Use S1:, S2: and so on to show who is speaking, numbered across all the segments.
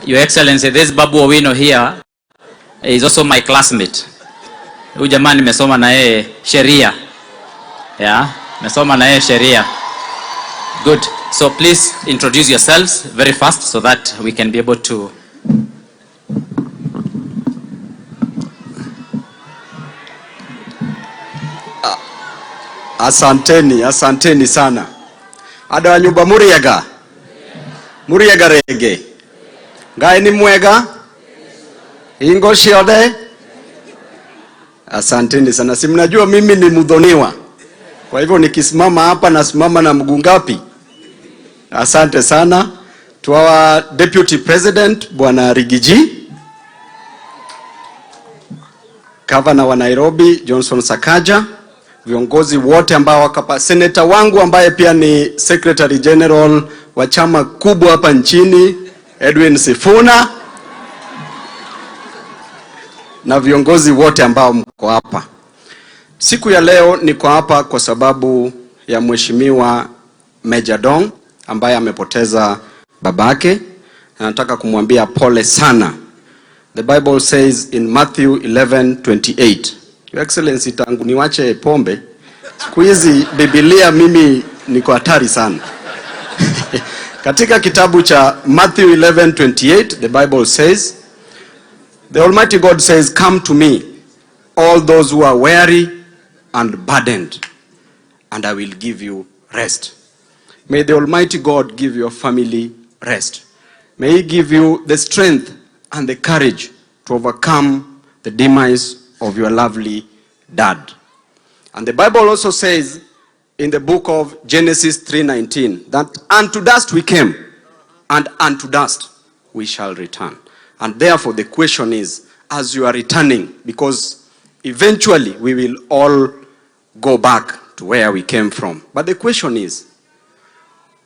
S1: Your Excellency, this Babu Owino here is also my classmate. Huyu jamaa nimesoma na yeye sheria. Yeah, nimesoma na yeye sheria. Good. So please introduce yourselves very fast so that we can be able to.
S2: Asanteni sana. Ada wa nyumba Muriega rege. Ngai ni mwega. Ingo shiode. Asanteni sana. Si mnajua mimi ni mudhoniwa. Kwa hivyo nikisimama hapa nasimama na mguu ngapi? Asante sana. To our Deputy President Bwana Rigiji, Governor wa Nairobi Johnson Sakaja, viongozi wote ambao wakapa, Senator wangu ambaye pia ni Secretary General wa chama kubwa hapa nchini Edwin Sifuna, na viongozi wote ambao mko hapa. Siku ya leo niko hapa kwa sababu ya Mheshimiwa Meja Dong ambaye amepoteza babake. Nataka kumwambia pole sana. The Bible says in Matthew 11:28. Your Excellency, tangu niwache pombe, siku hizi Biblia mimi niko hatari sana. Katika kitabu cha Matthew 11:28, the Bible says, the Almighty God says, "Come to me, all those who are weary and burdened, and I will give you rest." May the Almighty God give your family rest. May He give you the strength and the courage to overcome the demise of your lovely dad. And the Bible also says in the book of Genesis 3:19 that unto dust we came, and unto dust we shall return. And therefore the question is, as you are returning, because eventually we will all go back to where we came from. But the question is,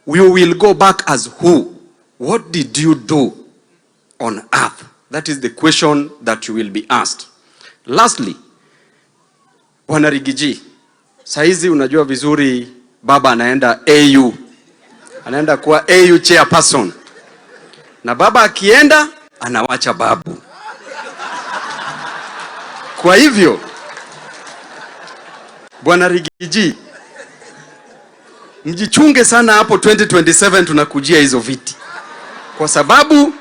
S2: we will go back as who? What did you do on earth? That is the question that you will be asked. Lastly, Bwana Rigiji, saizi unajua vizuri baba anaenda AU. Anaenda kuwa AU chairperson. Na baba akienda, anawacha babu. Kwa hivyo, Bwana Rigiji, mjichunge sana hapo 2027 tunakujia hizo viti. Kwa sababu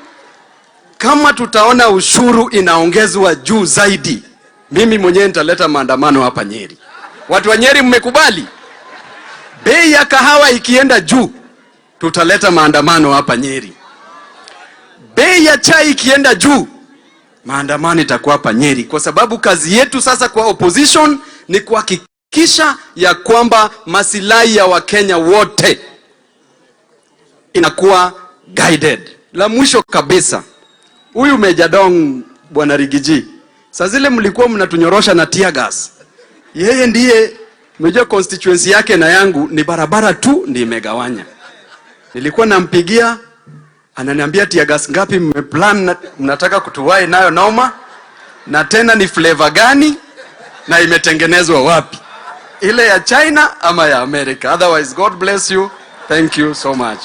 S2: kama tutaona ushuru inaongezwa juu zaidi, mimi mwenyewe nitaleta maandamano hapa Nyeri. Watu wa Nyeri mmekubali? Bei ya kahawa ikienda juu, tutaleta maandamano hapa Nyeri. Bei ya chai ikienda juu, maandamano itakuwa hapa Nyeri. Kwa sababu kazi yetu sasa kwa opposition ni kuhakikisha ya kwamba masilahi ya Wakenya wote inakuwa guided. La mwisho kabisa, huyu Meja Dong, Bwana Rigiji, saa zile mlikuwa mnatunyorosha na tear gas. Yeye ndiye, mejua constituency yake na yangu ni barabara tu ndiye imegawanya. Nilikuwa nampigia, ananiambia tear gas ngapi mmeplan mnataka kutuwai nayo noma, na tena ni flavor gani na imetengenezwa wapi, ile ya China ama ya America. Otherwise, God bless you. Thank you so much.